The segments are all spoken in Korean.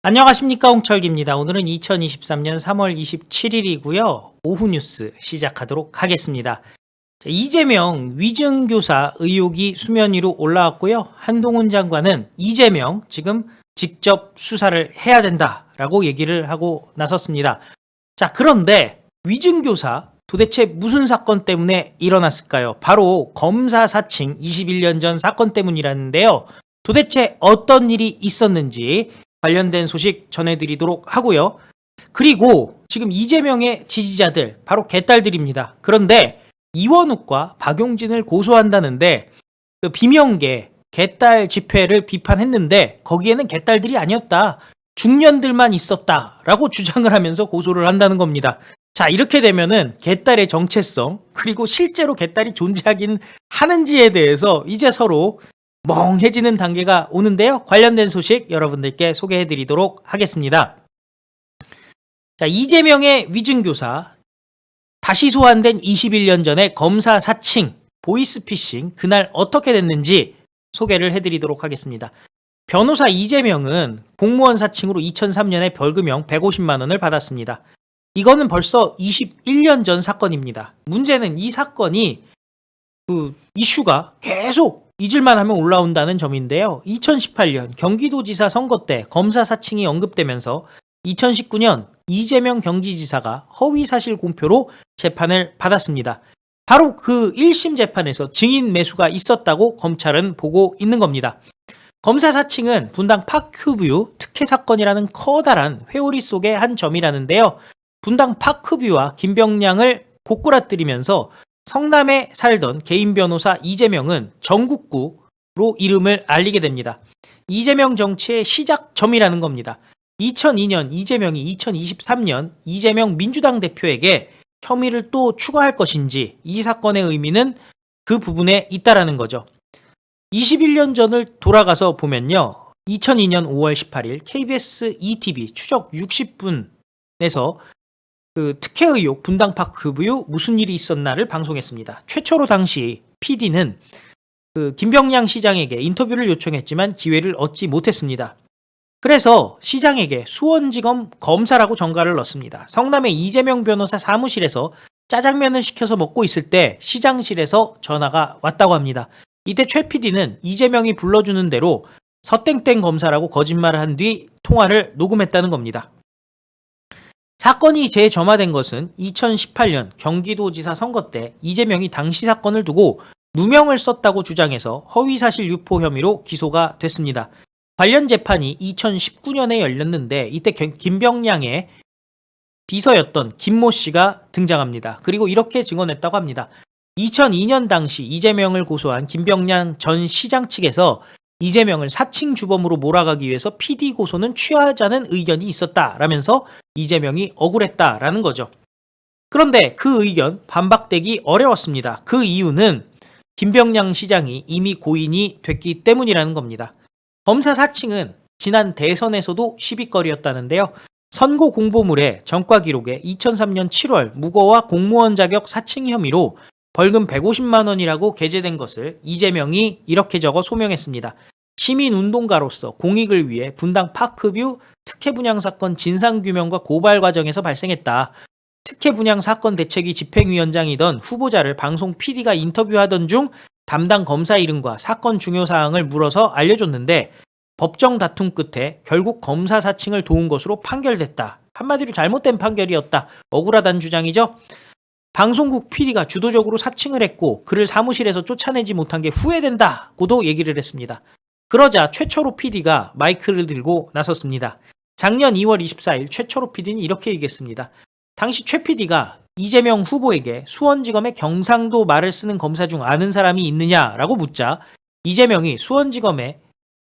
안녕하십니까, 홍철기입니다. 오늘은 2023년 3월 27일이고요. 오후 뉴스 시작하도록 하겠습니다. 이재명 위증교사 의혹이 수면 위로 올라왔고요. 한동훈 장관은 이재명 지금 직접 수사를 해야 된다라고 얘기를 하고 나섰습니다. 자, 그런데 위증교사 도대체 무슨 사건 때문에 일어났을까요? 바로 검사 사칭 21년 전 사건 때문이라는데요. 도대체 어떤 일이 있었는지 관련된 소식 전해드리도록 하고요. 그리고 지금 이재명의 지지자들 바로 개딸들입니다. 그런데 이원욱과 박용진을 고소한다는데 그 비명계 개딸 집회를 비판했는데 거기에는 개딸들이 아니었다. 중년들만 있었다라고 주장을 하면서 고소를 한다는 겁니다. 자, 이렇게 되면은 개딸의 정체성 그리고 실제로 개딸이 존재하긴 하는지에 대해서 이제 서로 멍해지는 단계가 오는데요. 관련된 소식 여러분들께 소개해 드리도록 하겠습니다. 자, 이재명의 위증교사 다시 소환된 21년 전의 검사 사칭, 보이스피싱 그날 어떻게 됐는지 소개를 해드리도록 하겠습니다. 변호사 이재명은 공무원 사칭으로 2003년에 벌금형 150만 원을 받았습니다. 이거는 벌써 21년 전 사건입니다. 문제는 이 사건이 이슈가 계속 잊을만 하면 올라온다는 점인데요. 2018년 경기도지사 선거 때 검사 사칭이 언급되면서 2019년 이재명 경기지사가 허위사실 공표로 재판을 받았습니다. 바로 그 1심 재판에서 증인 매수가 있었다고 검찰은 보고 있는 겁니다. 검사 사칭은 분당 파크뷰 특혜 사건이라는 커다란 회오리 속의 한 점이라는데요. 분당 파크뷰와 김병량을 고꾸라뜨리면서 성남에 살던 개인 변호사 이재명은 전국구로 이름을 알리게 됩니다. 이재명 정치의 시작점이라는 겁니다. 2002년 이재명이 2023년 이재명 민주당 대표에게 혐의를 또 추가할 것인지 이 사건의 의미는 그 부분에 있다라는 거죠. 21년 전을 돌아가서 보면요. 2002년 5월 18일 KBS ETV 추적 60분에서 특혜 의혹 분당파크뷰 무슨 일이 있었나를 방송했습니다. 최초로 당시 PD는 김병량 시장에게 인터뷰를 요청했지만 기회를 얻지 못했습니다. 그래서 시장에게 수원지검 검사라고 전가를 넣습니다. 성남의 이재명 변호사 사무실에서 짜장면을 시켜서 먹고 있을 때 시장실에서 전화가 왔다고 합니다. 이때 최 PD는 이재명이 불러주는 대로 서땡땡 검사라고 거짓말을 한 뒤 통화를 녹음했다는 겁니다. 사건이 재점화된 것은 2018년 경기도지사 선거 때 이재명이 당시 사건을 두고 누명을 썼다고 주장해서 허위사실 유포 혐의로 기소가 됐습니다. 관련 재판이 2019년에 열렸는데 이때 김병량의 비서였던 김모 씨가 등장합니다. 그리고 이렇게 증언했다고 합니다. 2002년 당시 이재명을 고소한 김병량 전 시장 측에서 이재명을 사칭 주범으로 몰아가기 위해서 PD 고소는 취하자는 의견이 있었다라면서 이재명이 억울했다라는 거죠. 그런데 그 의견 반박되기 어려웠습니다. 그 이유는 김병량 시장이 이미 고인이 됐기 때문이라는 겁니다. 검사 사칭은 지난 대선에서도 시비거리였다는데요. 선거 공보물에 전과 기록에 2003년 7월 무고와 공무원 자격 사칭 혐의로 벌금 150만 원이라고 게재된 것을 이재명이 이렇게 적어 소명했습니다. 시민운동가로서 공익을 위해 분당 파크뷰 특혜 분양 사건 진상규명과 고발 과정에서 발생했다. 특혜 분양 사건 대책위 집행위원장이던 후보자를 방송 PD가 인터뷰하던 중 담당 검사 이름과 사건 중요 사항을 물어서 알려줬는데 법정 다툼 끝에 결국 검사 사칭을 도운 것으로 판결됐다. 한마디로 잘못된 판결이었다. 억울하다는 주장이죠. 방송국 PD가 주도적으로 사칭을 했고 그를 사무실에서 쫓아내지 못한 게 후회된다고도 얘기를 했습니다. 그러자 최철호 PD가 마이크를 들고 나섰습니다. 작년 2월 24일 최철호 PD는 이렇게 얘기했습니다. 당시 최 PD가 이재명 후보에게 수원지검의 경상도 말을 쓰는 검사 중 아는 사람이 있느냐라고 묻자 이재명이 수원지검에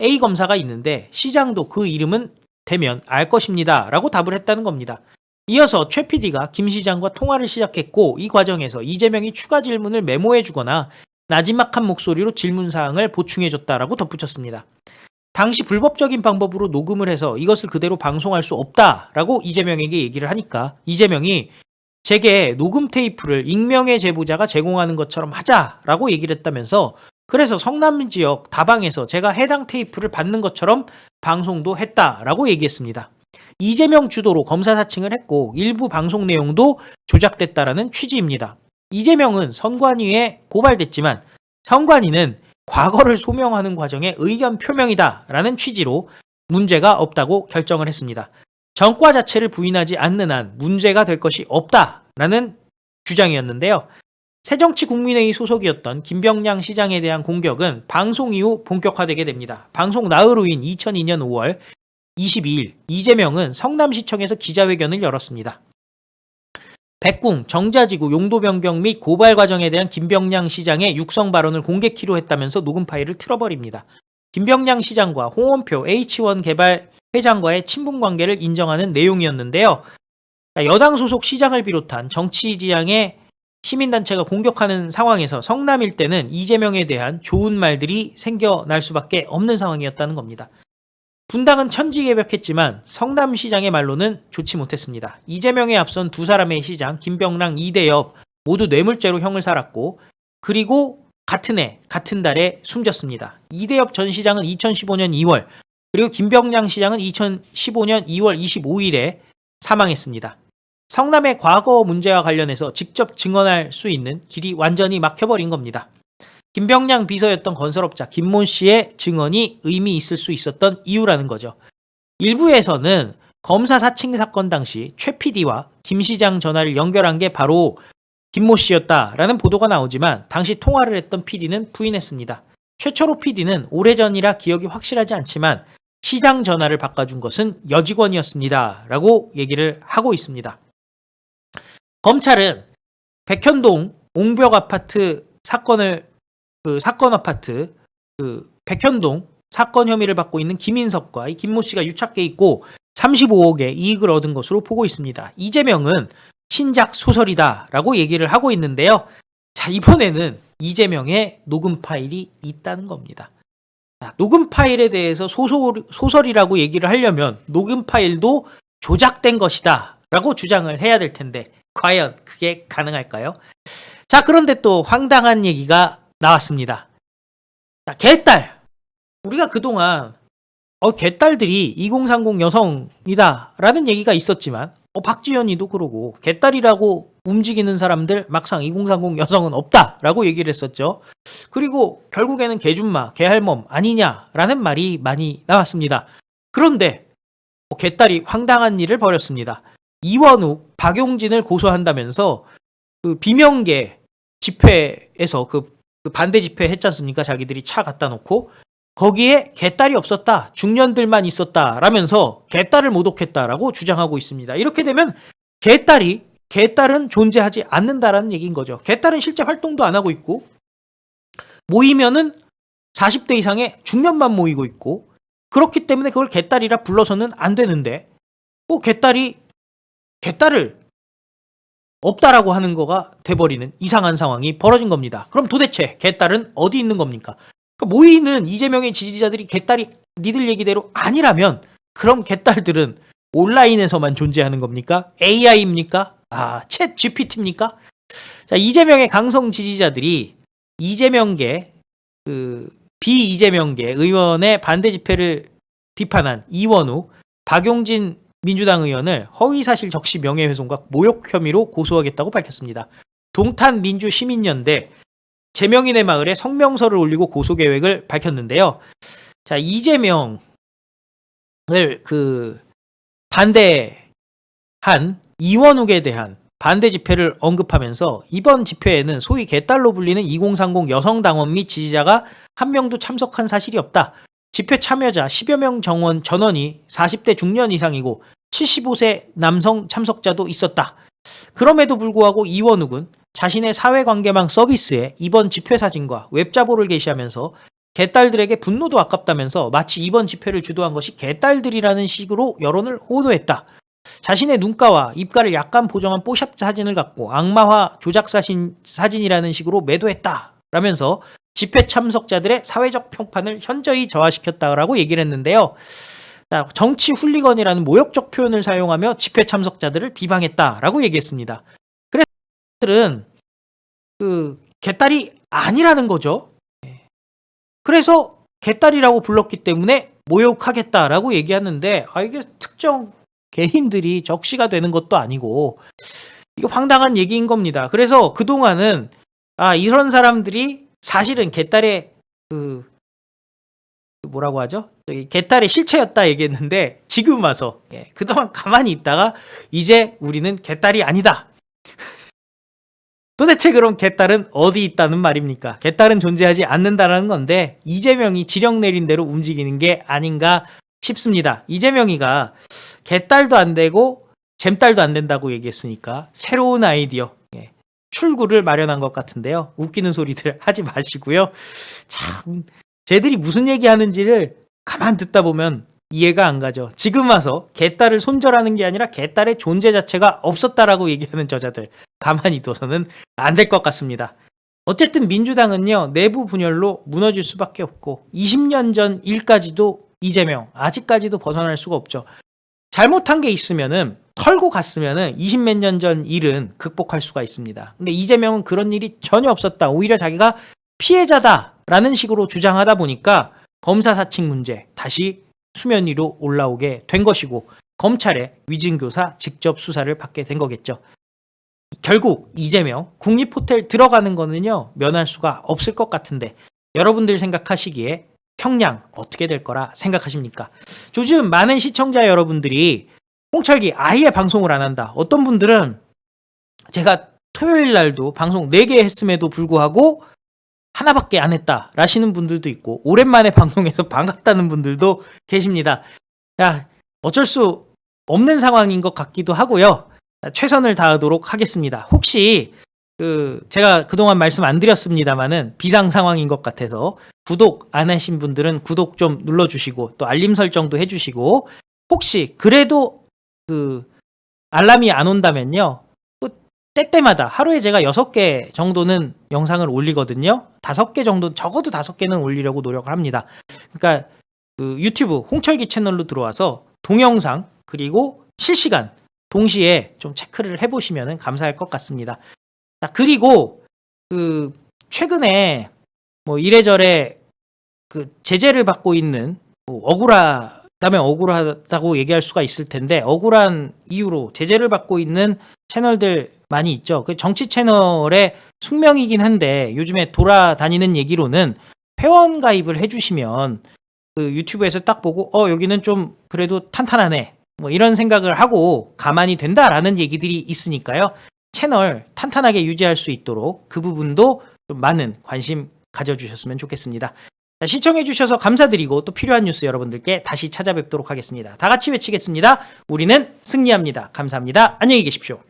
A 검사가 있는데 시장도 그 이름은 되면 알 것입니다 라고 답을 했다는 겁니다. 이어서 최 PD가 김 시장과 통화를 시작했고 이 과정에서 이재명이 추가 질문을 메모해주거나 나지막한 목소리로 질문사항을 보충해줬다라고 덧붙였습니다. 당시 불법적인 방법으로 녹음을 해서 이것을 그대로 방송할 수 없다라고 이재명에게 얘기를 하니까 이재명이 제게 녹음 테이프를 익명의 제보자가 제공하는 것처럼 하자라고 얘기를 했다면서 그래서 성남 지역 다방에서 제가 해당 테이프를 받는 것처럼 방송도 했다라고 얘기했습니다. 이재명 주도로 검사 사칭을 했고 일부 방송 내용도 조작됐다라는 취지입니다. 이재명은 선관위에 고발됐지만 선관위는 과거를 소명하는 과정의 의견 표명이다라는 취지로 문제가 없다고 결정을 했습니다. 전과 자체를 부인하지 않는 한 문제가 될 것이 없다라는 주장이었는데요. 새정치국민회의 소속이었던 김병량 시장에 대한 공격은 방송 이후 본격화되게 됩니다. 방송 나흘후인 2002년 5월 22일 이재명은 성남시청에서 기자회견을 열었습니다. 백궁, 정자지구, 용도 변경 및 고발 과정에 대한 김병량 시장의 육성 발언을 공개키로 했다면서 녹음 파일을 틀어버립니다. 김병량 시장과 홍원표 H1 개발 회장과의 친분 관계를 인정하는 내용이었는데요. 여당 소속 시장을 비롯한 정치 지향의 시민단체가 공격하는 상황에서 성남 일대는 이재명에 대한 좋은 말들이 생겨날 수밖에 없는 상황이었다는 겁니다. 분당은 천지개벽했지만 성남시장의 말로는 좋지 못했습니다. 이재명에 앞선 두 사람의 시장 김병랑, 이대엽 모두 뇌물죄로 형을 살았고 그리고 같은 해 같은 달에 숨졌습니다. 이대엽 전 시장은 2015년 2월 그리고 김병량 시장은 2015년 2월 25일에 사망했습니다. 성남의 과거 문제와 관련해서 직접 증언할 수 있는 길이 완전히 막혀버린 겁니다. 김병량 비서였던 건설업자 김모 씨의 증언이 의미 있을 수 있었던 이유라는 거죠. 일부에서는 검사 사칭 사건 당시 최 PD와 김 시장 전화를 연결한 게 바로 김모 씨였다라는 보도가 나오지만 당시 통화를 했던 PD는 부인했습니다. 최초로 PD는 오래전이라 기억이 확실하지 않지만 시장 전화를 바꿔준 것은 여직원이었습니다. 라고 얘기를 하고 있습니다. 검찰은 백현동 옹벽 아파트 사건 아파트 백현동 사건 혐의를 받고 있는 김인석과 이 김모 씨가 유착돼 있고 35억의 이익을 얻은 것으로 보고 있습니다. 이재명은 신작 소설이다라고 얘기를 하고 있는데요. 자, 이번에는 이재명의 녹음 파일이 있다는 겁니다. 자, 녹음 파일에 대해서 소설이라고 얘기를 하려면 녹음 파일도 조작된 것이다 라고 주장을 해야 될 텐데 과연 그게 가능할까요? 자, 그런데 또 황당한 얘기가 나왔습니다. 자, 개딸. 우리가 그동안 개딸들이 2030 여성이다 라는 얘기가 있었지만 박지현이도 그러고 개딸이라고 움직이는 사람들 막상 2030 여성은 없다 라고 얘기를 했었죠. 그리고 결국에는 개준마, 개할멈 아니냐라는 말이 많이 나왔습니다. 그런데 개딸이 황당한 일을 벌였습니다. 이원욱, 박용진을 고소한다면서 그 비명계 집회에서 그 반대 집회 했지 않습니까? 자기들이 차 갖다 놓고 거기에 개딸이 없었다, 중년들만 있었다 라면서 개딸을 모독했다라고 주장하고 있습니다. 이렇게 되면 개딸은 존재하지 않는다라는 얘기인 거죠. 개딸은 실제 활동도 안 하고 있고 모이면은 40대 이상의 중년만 모이고 있고 그렇기 때문에 그걸 개딸이라 불러서는 안 되는데 개딸을 없다라고 하는 거가 돼버리는 이상한 상황이 벌어진 겁니다. 그럼 도대체 개딸은 어디 있는 겁니까? 그러니까 모이는 이재명의 지지자들이 개딸이 니들 얘기대로 아니라면 그럼 개딸들은 온라인에서만 존재하는 겁니까? AI입니까? 챗 GPT입니까? 자, 이재명의 강성 지지자들이 이재명계 비이재명계 의원의 반대 집회를 비판한 이원욱, 박용진 민주당 의원을 허위사실 적시 명예훼손과 모욕 혐의로 고소하겠다고 밝혔습니다. 동탄 민주시민연대 제명인의 마을에 성명서를 올리고 고소 계획을 밝혔는데요. 자, 이재명을 반대한 이원욱에 대한 반대 집회를 언급하면서 이번 집회에는 소위 개딸로 불리는 2030 여성당원 및 지지자가 한 명도 참석한 사실이 없다. 집회 참여자 10여 명 전원이 40대 중년 이상이고 75세 남성 참석자도 있었다. 그럼에도 불구하고 이원욱은 자신의 사회관계망 서비스에 이번 집회 사진과 웹자보를 게시하면서 개딸들에게 분노도 아깝다면서 마치 이번 집회를 주도한 것이 개딸들이라는 식으로 여론을 호도했다. 자신의 눈가와 입가를 약간 보정한 뽀샵 사진을 갖고 악마화 조작 사진이라는 식으로 매도했다. 라면서 집회 참석자들의 사회적 평판을 현저히 저하시켰다라고 얘기를 했는데요. 정치 훌리건이라는 모욕적 표현을 사용하며 집회 참석자들을 비방했다라고 얘기했습니다. 그래서 들은 개딸이 아니라는 거죠. 그래서 개딸이라고 불렀기 때문에 모욕하겠다라고 얘기하는데 이게 특정 개인들이 적시가 되는 것도 아니고 이거 황당한 얘기인 겁니다. 그래서 그동안은 이런 사람들이 사실은 개딸의 뭐라고 하죠? 개딸의 실체였다 얘기했는데 지금 와서 그동안 가만히 있다가 이제 우리는 개딸이 아니다. 도대체 그럼 개딸은 어디 있다는 말입니까? 개딸은 존재하지 않는다는 건데 이재명이 지령 내린 대로 움직이는 게 아닌가 싶습니다. 이재명이가 개딸도 안 되고 잼딸도 안 된다고 얘기했으니까 새로운 아이디어 출구를 마련한 것 같은데요. 웃기는 소리들 하지 마시고요. 참 쟤들이 무슨 얘기하는지를 가만 듣다 보면 이해가 안 가죠. 지금 와서 개딸을 손절하는 게 아니라 개딸의 존재 자체가 없었다라고 얘기하는 저자들 가만히 둬서는 안 될 것 같습니다. 어쨌든 민주당은요 내부 분열로 무너질 수밖에 없고 20년 전 일까지도 이재명 아직까지도 벗어날 수가 없죠. 잘못한 게 있으면은 털고 갔으면은 20몇 년 전 일은 극복할 수가 있습니다. 근데 이재명은 그런 일이 전혀 없었다. 오히려 자기가 피해자다라는 식으로 주장하다 보니까 검사 사칭 문제 다시 수면 위로 올라오게 된 것이고 검찰의 위증교사 직접 수사를 받게 된 거겠죠. 결국 이재명 국립호텔 들어가는 거는요 면할 수가 없을 것 같은데 여러분들 생각하시기에 형량 어떻게 될 거라 생각하십니까? 요즘 많은 시청자 여러분들이 홍철기 아예 방송을 안 한다. 어떤 분들은 제가 토요일 날도 방송 4개 했음에도 불구하고 하나밖에 안 했다 라시는 분들도 있고 오랜만에 방송에서 반갑다는 분들도 계십니다. 어쩔 수 없는 상황인 것 같기도 하고요. 최선을 다하도록 하겠습니다. 혹시 제가 그동안 말씀 안 드렸습니다만은 비상 상황인 것 같아서 구독 안 하신 분들은 구독 좀 눌러주시고 또 알림 설정도 해주시고 혹시 그래도 알람이 안 온다면요 또 때때마다 하루에 제가 6개 정도는 영상을 올리거든요. 5개 정도 적어도 5개는 올리려고 노력을 합니다. 그러니까 유튜브 홍철기 채널로 들어와서 동영상 그리고 실시간 동시에 좀 체크를 해보시면 감사할 것 같습니다. 그리고 최근에 뭐 이래저래 제재를 받고 있는 억울하다면 억울하다고 얘기할 수가 있을 텐데 억울한 이유로 제재를 받고 있는 채널들 많이 있죠. 그 정치 채널의 숙명이긴 한데 요즘에 돌아다니는 얘기로는 회원 가입을 해주시면 유튜브에서 딱 보고 여기는 좀 그래도 탄탄하네 뭐 이런 생각을 하고 가만히 된다라는 얘기들이 있으니까요. 채널 탄탄하게 유지할 수 있도록 그 부분도 좀 많은 관심 가져주셨으면 좋겠습니다. 시청해주셔서 감사드리고 또 필요한 뉴스 여러분들께 다시 찾아뵙도록 하겠습니다. 다 같이 외치겠습니다. 우리는 승리합니다. 감사합니다. 안녕히 계십시오.